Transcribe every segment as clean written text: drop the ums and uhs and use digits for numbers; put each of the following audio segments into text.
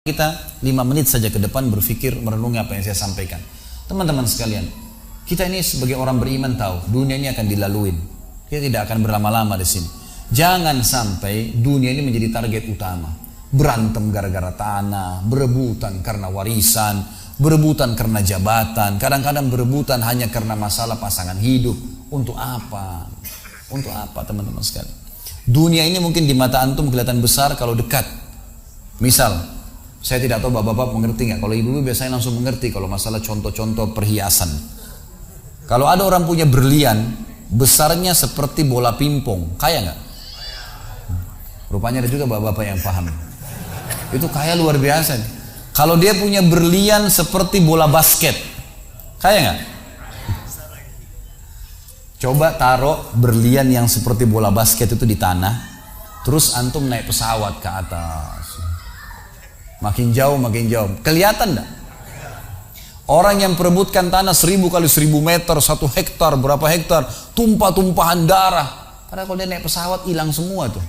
Kita 5 menit saja ke depan berpikir merenungi apa yang saya sampaikan. Teman-teman sekalian, kita ini sebagai orang beriman tahu dunia ini akan dilaluin. Kita tidak akan berlama-lama di sini. Jangan sampai dunia ini menjadi target utama. Berantem gara-gara tanah, berebutan karena warisan, berebutan karena jabatan, kadang-kadang berebutan hanya karena masalah pasangan hidup. Untuk apa? Untuk apa teman-teman sekalian? Dunia ini mungkin di mata antum kelihatan besar kalau dekat. Misal, saya tidak tahu bapak-bapak mengerti nggak. Kalau ibu-ibu biasanya langsung mengerti kalau masalah contoh-contoh perhiasan. Kalau ada orang punya berlian, besarnya seperti bola pingpong, kaya nggak? Rupanya ada juga bapak-bapak yang paham. Itu kaya luar biasa nih. Kalau dia punya berlian seperti bola basket, kaya nggak? Coba taruh berlian yang seperti bola basket itu di tanah, terus antum naik pesawat ke atas. Makin jauh, kelihatan enggak? Orang yang perebutkan tanah 1000 kali 1000 meter, 1 hektar, berapa hektar, tumpah-tumpahan darah. Padahal kalau dia naik pesawat hilang semua tuh.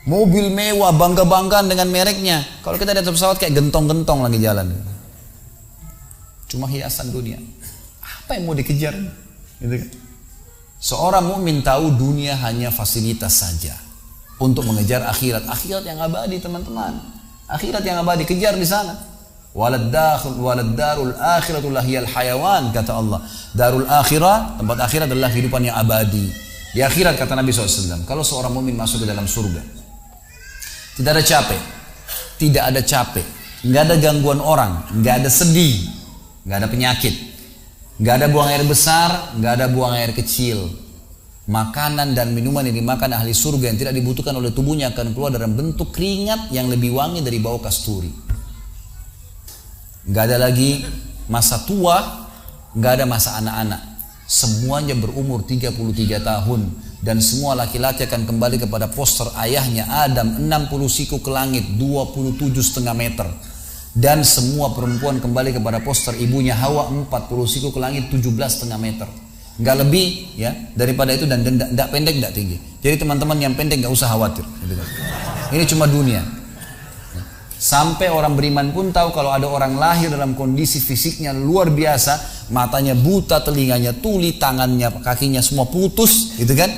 Mobil mewah, bangga-banggaan dengan mereknya. Kalau kita naik pesawat kayak gentong-gentong lagi jalan. Cuma hiasan dunia. Apa yang mau dikejar? Gitu kan? Seorang mukmin tahu dunia hanya fasilitas saja untuk mengejar akhirat. Akhirat yang abadi teman-teman. Akhirat yang abadi, kejar di sana. Walad darul akhiratul lahiyal hayawan, kata Allah. Darul akhirah, tempat akhirat adalah kehidupan yang abadi. Di akhirat kata Nabi SAW, kalau seorang mukmin masuk ke dalam surga, tidak ada capek, nggak ada gangguan orang, nggak ada sedih, nggak ada penyakit, nggak ada buang air besar, nggak ada buang air kecil. Makanan dan minuman yang dimakan ahli surga yang tidak dibutuhkan oleh tubuhnya akan keluar dalam bentuk keringat yang lebih wangi dari bau kasturi. Gak ada lagi masa tua, gak ada masa anak-anak. Semuanya berumur 33 tahun. Dan semua laki-laki akan kembali kepada poster ayahnya Adam 60 siku ke langit 27,5 meter. Dan semua perempuan kembali kepada poster ibunya Hawa 40 siku ke langit 17,5 meter. Nggak lebih ya daripada itu, dan tidak pendek tidak tinggi. Jadi teman-teman yang pendek nggak usah khawatir. Ini cuma dunia. Sampai orang beriman pun tahu kalau ada orang lahir dalam kondisi fisiknya luar biasa, matanya buta, telinganya tuli, tangannya, kakinya semua putus, gitu kan?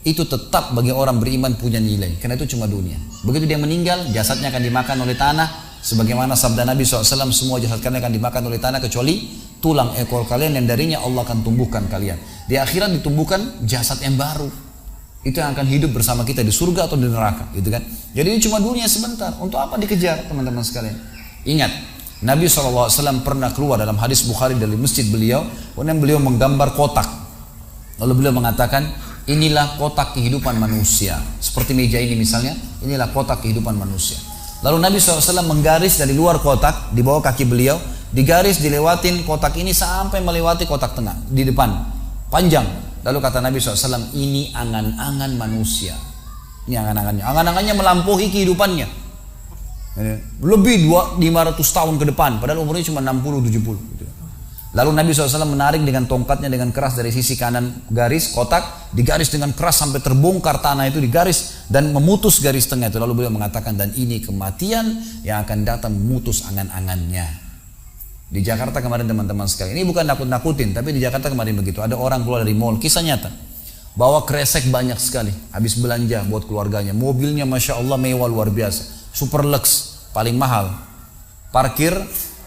Itu tetap bagi orang beriman punya nilai. Karena itu cuma dunia. Begitu dia meninggal, jasadnya akan dimakan oleh tanah. Sebagaimana sabda Nabi SAW, semua jasad kalian akan dimakan oleh tanah kecuali tulang ekor kalian yang darinya Allah akan tumbuhkan kalian. Di akhirat ditumbuhkan jasad yang baru. Itu yang akan hidup bersama kita di surga atau di neraka, gitu kan? Jadi ini cuma dunia sebentar. Untuk apa dikejar, teman-teman sekalian? Ingat, Nabi SAW pernah keluar dalam hadis Bukhari dari masjid beliau, kemudian beliau menggambar kotak. Lalu beliau mengatakan, inilah kotak kehidupan manusia. Seperti meja ini misalnya, inilah kotak kehidupan manusia. Lalu Nabi SAW menggaris dari luar kotak, di bawah kaki beliau, digaris, dilewatin kotak ini sampai melewati kotak tengah, di depan, panjang. Lalu kata Nabi SAW, ini angan-angan manusia. Ini angan-angannya. Angan-angannya melampaui kehidupannya. Lebih 500 tahun ke depan, padahal umurnya cuma 60-70. Lalu Nabi SAW menarik dengan tongkatnya dengan keras dari sisi kanan garis kotak, digaris dengan keras sampai terbongkar tanah itu digaris dan memutus garis tengah itu. Lalu beliau mengatakan, dan ini kematian yang akan datang memutus angan-angannya. Di Jakarta kemarin teman-teman sekalian, ini bukan nakut-nakutin, tapi di Jakarta kemarin begitu. Ada orang keluar dari mall, kisah nyata, bawa kresek banyak sekali, habis belanja buat keluarganya. Mobilnya Masya Allah mewah luar biasa, super lux, paling mahal. Parkir,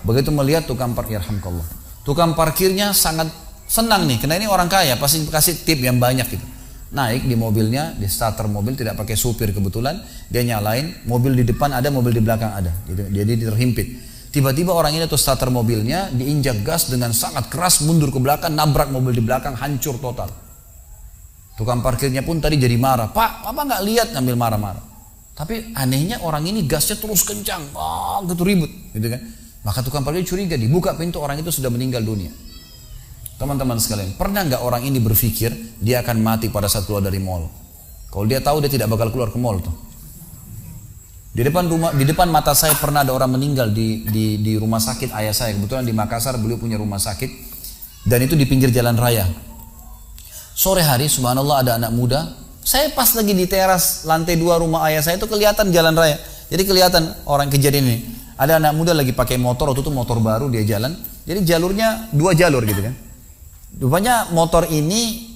begitu melihat tukang parkir, alhamdulillah, tukang parkirnya sangat senang nih, karena ini orang kaya, pasti kasih tip yang banyak gitu. Naik di mobilnya, di starter mobil, tidak pakai supir kebetulan, dia nyalain, mobil di depan ada, mobil di belakang ada, gitu. Jadi terhimpit. Tiba-tiba orang ini tuh starter mobilnya diinjak gas dengan sangat keras, mundur ke belakang, nabrak mobil di belakang, hancur total. Tukang parkirnya pun tadi jadi marah, Pak, apa nggak lihat, ngambil marah-marah. Tapi anehnya orang ini gasnya terus kencang, gitu ribut, gitu kan? Maka tukang parkir curiga, dibuka pintu, orang itu sudah meninggal dunia. Teman-teman sekalian, pernah nggak orang ini berpikir dia akan mati pada saat keluar dari mall? Kalau dia tahu dia tidak bakal keluar ke mall tuh. Di depan mata saya pernah ada orang meninggal di rumah sakit ayah saya. Kebetulan di Makassar beliau punya rumah sakit, dan itu di pinggir jalan raya. Sore hari subhanallah ada anak muda. Saya pas lagi di teras lantai 2 rumah ayah saya itu kelihatan jalan raya. Jadi kelihatan orang kejadian ini. Ada anak muda lagi pakai motor, waktu itu motor baru dia jalan. Jadi jalurnya 2 jalur gitu kan. Rupanya motor ini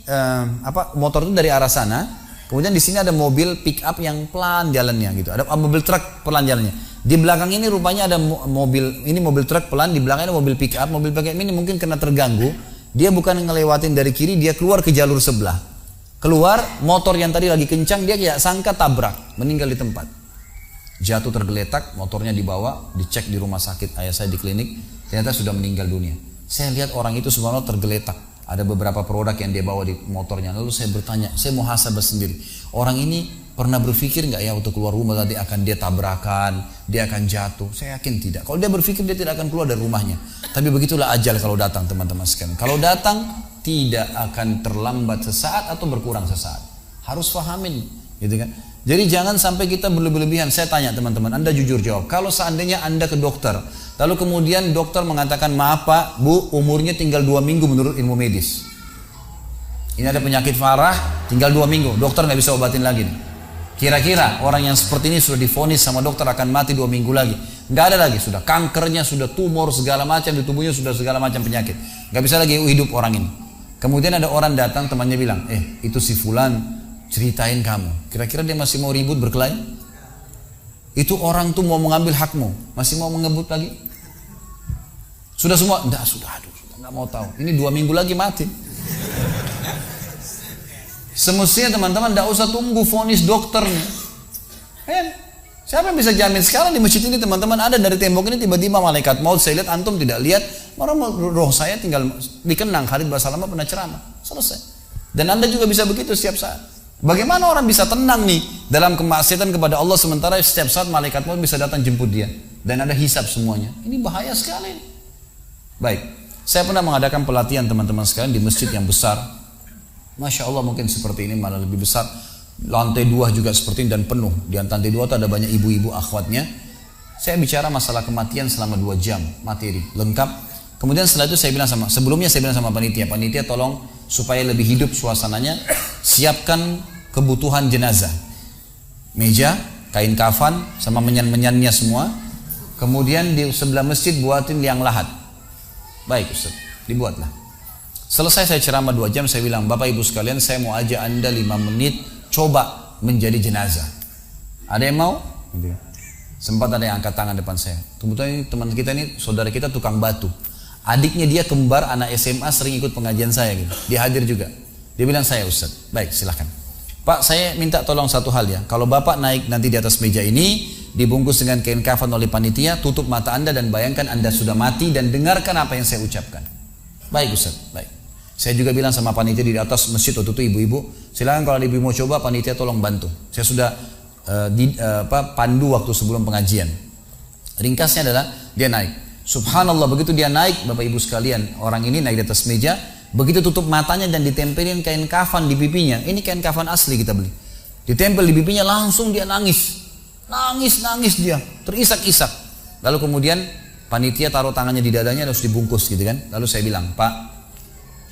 motor itu dari arah sana. Kemudian di sini ada mobil pick up yang pelan jalannya gitu. Ada mobil truk pelan jalannya. Di belakang ini rupanya ada mobil truk pelan, di belakangnya ada mobil pick up. Mobil pick up ini mungkin karena terganggu, dia bukan ngelewatin dari kiri, dia keluar ke jalur sebelah. Keluar, motor yang tadi lagi kencang, dia kayak sangka tabrak, meninggal di tempat. Jatuh tergeletak, motornya dibawa, dicek di rumah sakit ayah saya di klinik, ternyata sudah meninggal dunia. Saya lihat orang itu subhanallah tergeletak. Ada beberapa produk yang dia bawa di motornya. Lalu saya bertanya, saya muhasabah sendiri. Orang ini pernah berpikir nggak ya waktu keluar rumah tadi akan dia tabrakan, dia akan jatuh? Saya yakin tidak. Kalau dia berpikir dia tidak akan keluar dari rumahnya. Tapi begitulah ajal kalau datang teman-teman sekalian. Kalau datang tidak akan terlambat sesaat atau berkurang sesaat. Harus fahamin, gitu kan? Jadi jangan sampai kita berlebihan. Saya tanya teman-teman, Anda jujur jawab. Kalau seandainya Anda ke dokter, lalu kemudian dokter mengatakan, maaf Pak, Bu, umurnya tinggal 2 minggu menurut ilmu medis. Ini ada penyakit parah, tinggal 2 minggu, dokter nggak bisa obatin lagi. Kira-kira orang yang seperti ini sudah divonis sama dokter akan mati 2 minggu lagi. Nggak ada lagi, sudah kankernya, sudah tumor segala macam di tubuhnya, sudah segala macam penyakit. Nggak bisa lagi hidup orang ini. Kemudian ada orang datang, temannya bilang, itu si Fulan ceritain kamu. Kira-kira dia masih mau ribut berkelahi? Itu orang tuh mau mengambil hakmu, masih mau mengebut lagi? Sudah semua? Enggak, sudah nggak mau tahu. Ini 2 minggu lagi mati. Semestinya teman-teman enggak usah tunggu vonis dokternya. Siapa yang bisa jamin sekarang di masjid ini teman-teman ada dari tembok ini tiba-tiba malaikat maut, saya lihat antum tidak lihat, orang roh saya tinggal dikenang. Khalid Basalamah pernah ceramah, selesai. Dan Anda juga bisa begitu setiap saat. Bagaimana orang bisa tenang nih dalam kemaksiatan kepada Allah sementara setiap saat malaikat maut bisa datang jemput dia dan ada hisab semuanya. Ini bahaya sekali. Baik, saya pernah mengadakan pelatihan teman-teman sekalian di masjid yang besar. Masya Allah mungkin seperti ini malah lebih besar. Lantai 2 juga seperti ini dan penuh. Di lantai 2 itu ada banyak ibu-ibu akhwatnya. Saya bicara masalah kematian selama 2 jam materi lengkap. Kemudian setelah itu sebelumnya saya bilang sama panitia tolong supaya lebih hidup suasananya, siapkan kebutuhan jenazah, meja, kain kafan, sama menyan-menyannya semua. Kemudian di sebelah masjid buatin liang lahat. Baik Ustaz, dibuatlah. Selesai saya ceramah 2 jam, saya bilang, Bapak Ibu sekalian, saya mau ajak Anda 5 menit coba menjadi jenazah. Ada yang mau? Sempat ada yang angkat tangan depan saya. Kebetulan teman kita ini, saudara kita tukang batu. Adiknya dia kembar anak SMA sering ikut pengajian saya gitu. Dia hadir juga. Dia bilang, saya Ustaz. Baik, silahkan. Pak, saya minta tolong satu hal ya. Kalau Bapak naik nanti di atas meja ini, dibungkus dengan kain kafan oleh panitia, tutup mata Anda dan bayangkan Anda sudah mati dan dengarkan apa yang saya ucapkan. Baik Ustaz, baik. Saya juga bilang sama panitia di atas masjid waktu itu, ibu-ibu, silakan kalau ibu mau coba, panitia tolong bantu. Saya sudah pandu waktu sebelum pengajian. Ringkasnya adalah dia naik. Subhanallah, begitu dia naik, Bapak Ibu sekalian, orang ini naik di atas meja, begitu tutup matanya dan ditempelin kain kafan di pipinya. Ini kain kafan asli kita beli. Ditempel di pipinya, langsung dia nangis dia, terisak-isak. Lalu kemudian panitia taruh tangannya di dadanya, harus dibungkus gitu kan. Lalu saya bilang, Pak,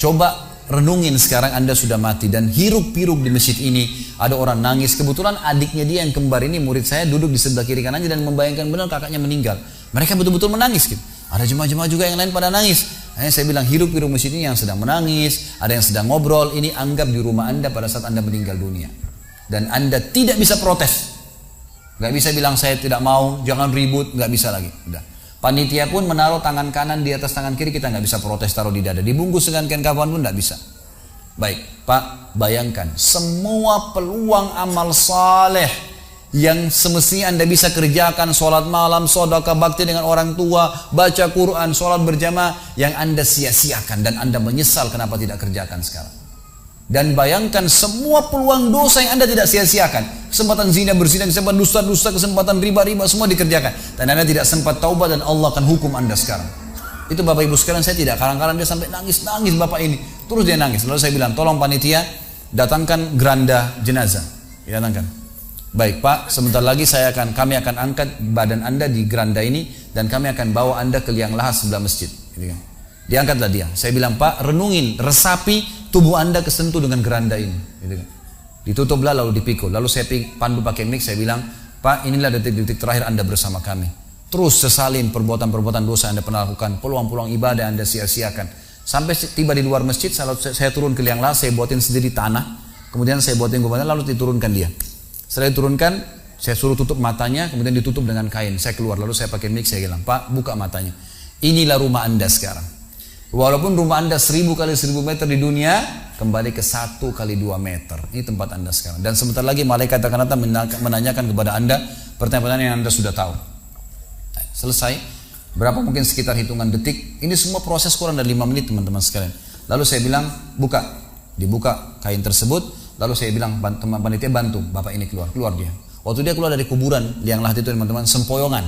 coba renungin sekarang Anda sudah mati dan hiruk-pikuk di masjid ini ada orang nangis. Kebetulan adiknya dia yang kembar ini murid saya duduk di sebelah kiri kanannya dan membayangkan benar kakaknya meninggal. Mereka betul-betul menangis gitu. Ada jemaah-jemaah juga yang lain pada nangis. Saya bilang hiruk-pikuk masjid ini yang sedang menangis, ada yang sedang ngobrol, ini anggap di rumah Anda pada saat Anda meninggal dunia. Dan Anda tidak bisa protes. Gak bisa bilang saya tidak mau, jangan ribut, gak bisa lagi. Udah. Panitia pun menaruh tangan kanan di atas tangan kiri, kita nggak bisa protes taruh di dada. Dibungkus dengan kain kafan pun nggak bisa. Baik, Pak, bayangkan semua peluang amal saleh yang semestinya Anda bisa kerjakan, sholat malam, sedekah bakti dengan orang tua, baca Quran, sholat berjamaah, yang Anda sia-siakan dan Anda menyesal kenapa tidak kerjakan sekarang. Dan bayangkan semua peluang dosa yang Anda tidak sia-siakan. Kesempatan zina, berzina, kesempatan dusta-dusta, kesempatan riba-riba, semua dikerjakan. Dan Anda tidak sempat taubat dan Allah akan hukum Anda sekarang. Itu Bapak Ibu sekalian, saya tidak karang-karang dia sampai nangis Bapak ini. Terus dia nangis. Lalu saya bilang, tolong panitia datangkan geranda jenazah. Datangkan. Baik Pak, sebentar lagi kami akan angkat badan Anda di geranda ini dan kami akan bawa Anda ke liang lahat sebelah masjid. Gitu kan. Diangkatlah dia. Saya bilang, Pak, renungin, resapi tubuh Anda kesentuh dengan geranda ini. Gitu kan. Ditutuplah lalu dipikul. Lalu saya pandu pakai mic, saya bilang, Pak, inilah detik-detik terakhir Anda bersama kami. Terus sesalin perbuatan-perbuatan dosa yang Anda pernah lakukan, peluang-peluang ibadah yang Anda sia-siakan. Sampai tiba di luar masjid, saya turun ke liang lahat, saya buatin sendiri tanah, kemudian saya buatin gubernur, lalu diturunkan dia. Setelah diturunkan, saya suruh tutup matanya, kemudian ditutup dengan kain. Saya keluar, lalu saya pakai mic, saya bilang, Pak, buka matanya. Inilah rumah Anda sekarang. Walaupun rumah Anda 1000 kali 1000 meter di dunia, kembali ke 1 kali 2 meter. Ini tempat Anda sekarang. Dan sebentar lagi malaikat akan datang menanyakan kepada Anda pertanyaan-pertanyaan yang Anda sudah tahu. Selesai. Berapa mungkin sekitar hitungan detik. Ini semua proses kurang dari 5 menit teman-teman sekalian. Lalu saya bilang, buka. Dibuka kain tersebut. Lalu saya bilang, teman panitia bantu. Bapak ini keluar. Keluar dia. Waktu dia keluar dari kuburan, liang lahat itu teman-teman, sempoyongan.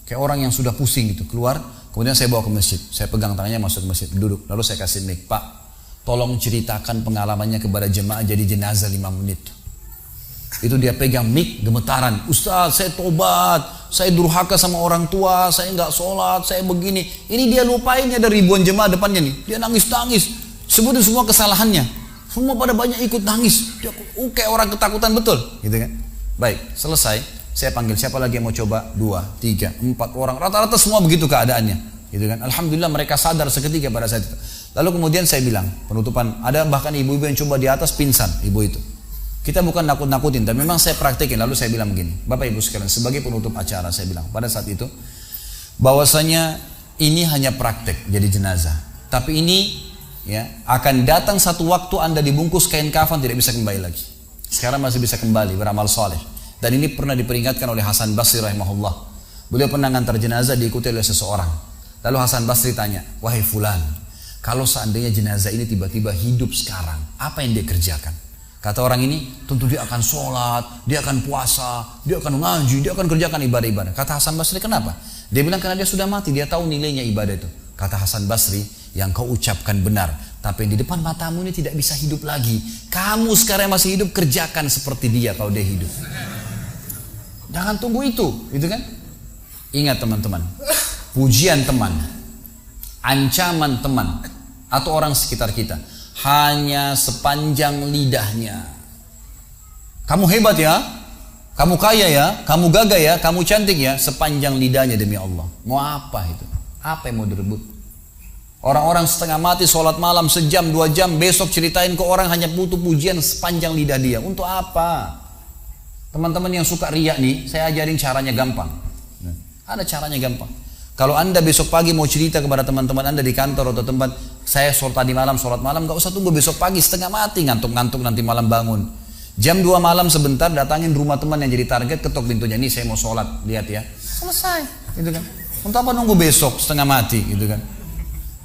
Kayak orang yang sudah pusing gitu. Keluar. Kemudian saya bawa ke masjid. Saya pegang tangannya masuk ke masjid. Duduk. Lalu saya kasih mic. Pak, tolong ceritakan pengalamannya kepada jemaah jadi jenazah 5 menit. Itu dia pegang mic, gemetaran. Ustaz, saya tobat. Saya durhaka sama orang tua. Saya nggak sholat. Saya begini. Ini dia lupain, ada ribuan jemaah depannya nih. Dia nangis-nangis. Sebutin semua kesalahannya. Semua pada banyak ikut nangis. Dia kayak orang ketakutan betul. Gitu kan. Baik, selesai. Saya panggil siapa lagi yang mau coba? 2, 3, 4 orang. Rata-rata semua begitu keadaannya. Gitu kan. Alhamdulillah mereka sadar seketika pada saat itu. Lalu kemudian saya bilang, penutupan, ada bahkan ibu-ibu yang coba di atas pingsan, ibu itu. Kita bukan nakut-nakutin, tapi memang saya praktekin. Lalu saya bilang begini, Bapak Ibu sekalian, sebagai penutup acara saya bilang pada saat itu, bahwasanya ini hanya praktek jadi jenazah. Tapi ini ya akan datang satu waktu Anda dibungkus kain kafan tidak bisa kembali lagi. Sekarang masih bisa kembali beramal soleh. Dan ini pernah diperingatkan oleh Hasan Basri rahimahullah. Beliau pernah ngantar jenazah diikuti oleh seseorang. Lalu Hasan Basri tanya, wahai fulan, kalau seandainya jenazah ini tiba-tiba hidup sekarang, apa yang dia kerjakan? Kata orang ini, tentu dia akan sholat, dia akan puasa, dia akan ngaji, dia akan kerjakan ibadah-ibadah. Kata Hasan Basri, kenapa? Dia bilang karena dia sudah mati, dia tahu nilainya ibadah itu. Kata Hasan Basri, yang kau ucapkan benar, tapi di depan matamu ini tidak bisa hidup lagi. Kamu sekarang masih hidup, kerjakan seperti dia kalau dia hidup. Jangan tunggu itu, gitu kan? Ingat teman-teman, pujian teman, ancaman teman, atau orang sekitar kita, hanya sepanjang lidahnya. Kamu hebat ya, kamu kaya ya, kamu gagah ya, kamu cantik ya, sepanjang lidahnya demi Allah. Mau apa itu? Apa yang mau direbut? Orang-orang setengah mati sholat malam sejam 2 jam, besok ceritain ke orang hanya butuh pujian sepanjang lidah dia. Untuk apa? Teman-teman yang suka riak nih, saya ajarin caranya gampang. Ada caranya gampang. Kalau Anda besok pagi mau cerita kepada teman-teman Anda di kantor atau tempat, saya sholat tadi malam, sholat malam, gak usah tunggu besok pagi setengah mati, ngantuk-ngantuk nanti malam bangun. Jam 2 malam sebentar, datangin rumah teman yang jadi target, ketok pintunya, nih saya mau sholat, lihat ya. Selesai, gitu kan. Untuk apa nunggu besok setengah mati, gitu kan.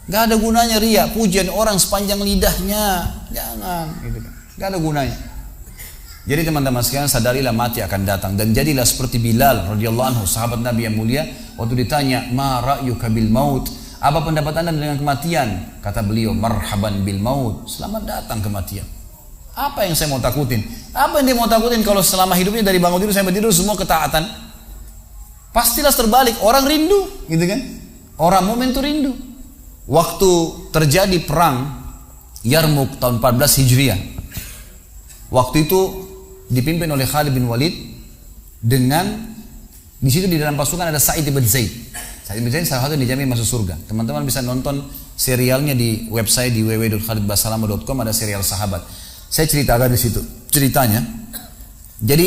Gak ada gunanya riak, pujian orang sepanjang lidahnya, jangan, gitu kan. Gak ada gunanya. Jadi teman-teman sekalian, sadarilah mati akan datang dan jadilah seperti Bilal radhiyallahu anhu, sahabat Nabi yang mulia. Waktu ditanya, "Ma ra'yuka bil maut?" Apa pendapat Anda dengan kematian? Kata beliau, "Marhaban bil maut." Selamat datang kematian. Apa yang saya mau takutin? Apa yang dia mau takutin kalau selama hidupnya dari bangun tidur sampai tidur semua ketaatan? Pastilah terbalik, orang rindu, gitu kan? Orang mukmin itu rindu. Waktu terjadi perang Yarmuk tahun 14 Hijriah. Waktu itu dipimpin oleh Khalid bin Walid dengan di situ di dalam pasukan ada Sa'id bin Zaid. Sa'id bin Zaid salah satu yang dijamin masuk surga. Teman-teman bisa nonton serialnya di website di www.khalidbasalama.com, ada serial sahabat. Saya ceritakan di situ ceritanya. Jadi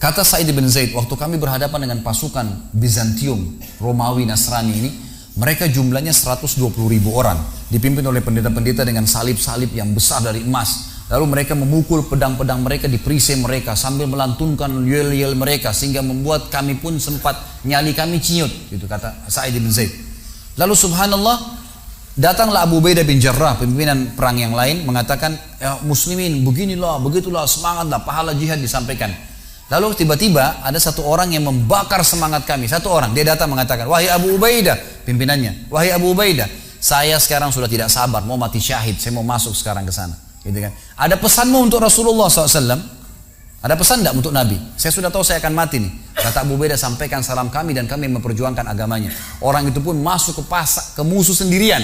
kata Sa'id bin Zaid, waktu kami berhadapan dengan pasukan Bizantium, Romawi, Nasrani ini, mereka jumlahnya 120.000 orang, dipimpin oleh pendeta-pendeta dengan salib-salib yang besar dari emas. Lalu mereka memukul pedang-pedang mereka di perisai mereka sambil melantunkan yel-yel mereka sehingga membuat kami pun sempat nyali kami ciut, gitu kata Sa'id bin Zaid. Lalu subhanallah, datanglah Abu Ubaidah bin Jarrah, pimpinan perang yang lain, mengatakan, ya muslimin beginilah, begitulah, semangatlah, pahala jihad disampaikan. Lalu tiba-tiba ada satu orang yang membakar semangat kami. Satu orang, dia datang mengatakan, wahai Abu Ubaidah, pimpinannya, wahai Abu Ubaidah, saya sekarang sudah tidak sabar, mau mati syahid, saya mau masuk sekarang ke sana. Gitu kan. Ada pesanmu untuk Rasulullah SAW? Ada pesan tidak untuk Nabi? Saya sudah tahu saya akan mati nih. Kata Abu Ubaidah, sampaikan salam kami dan kami memperjuangkan agamanya. Orang itu pun masuk ke musuh sendirian,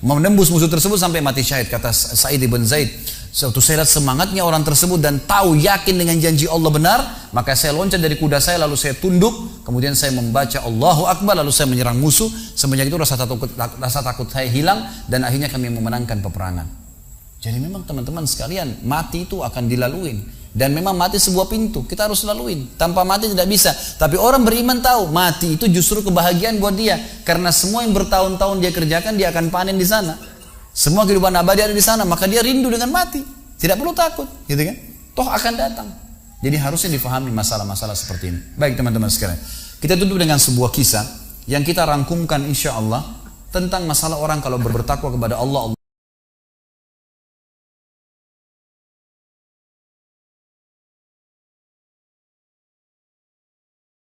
menembus musuh tersebut sampai mati syahid. Kata Sa'id bin Zaid, waktu saya lihat semangatnya orang tersebut dan tahu yakin dengan janji Allah benar, maka saya loncat dari kuda saya lalu saya tunduk, kemudian saya membaca Allahu Akbar lalu saya menyerang musuh. Semenjak itu rasa takut saya hilang dan akhirnya kami memenangkan peperangan. Jadi memang teman-teman sekalian, mati itu akan dilaluin. Dan memang mati sebuah pintu, kita harus laluin. Tanpa mati tidak bisa. Tapi orang beriman tahu, mati itu justru kebahagiaan buat dia. Karena semua yang bertahun-tahun dia kerjakan, dia akan panen di sana. Semua kehidupan abadi ada di sana, maka dia rindu dengan mati. Tidak perlu takut, gitu kan? Toh akan datang. Jadi harusnya difahami masalah-masalah seperti ini. Baik teman-teman sekalian, kita tutup dengan sebuah kisah yang kita rangkumkan insya Allah tentang masalah orang kalau bertakwa kepada Allah.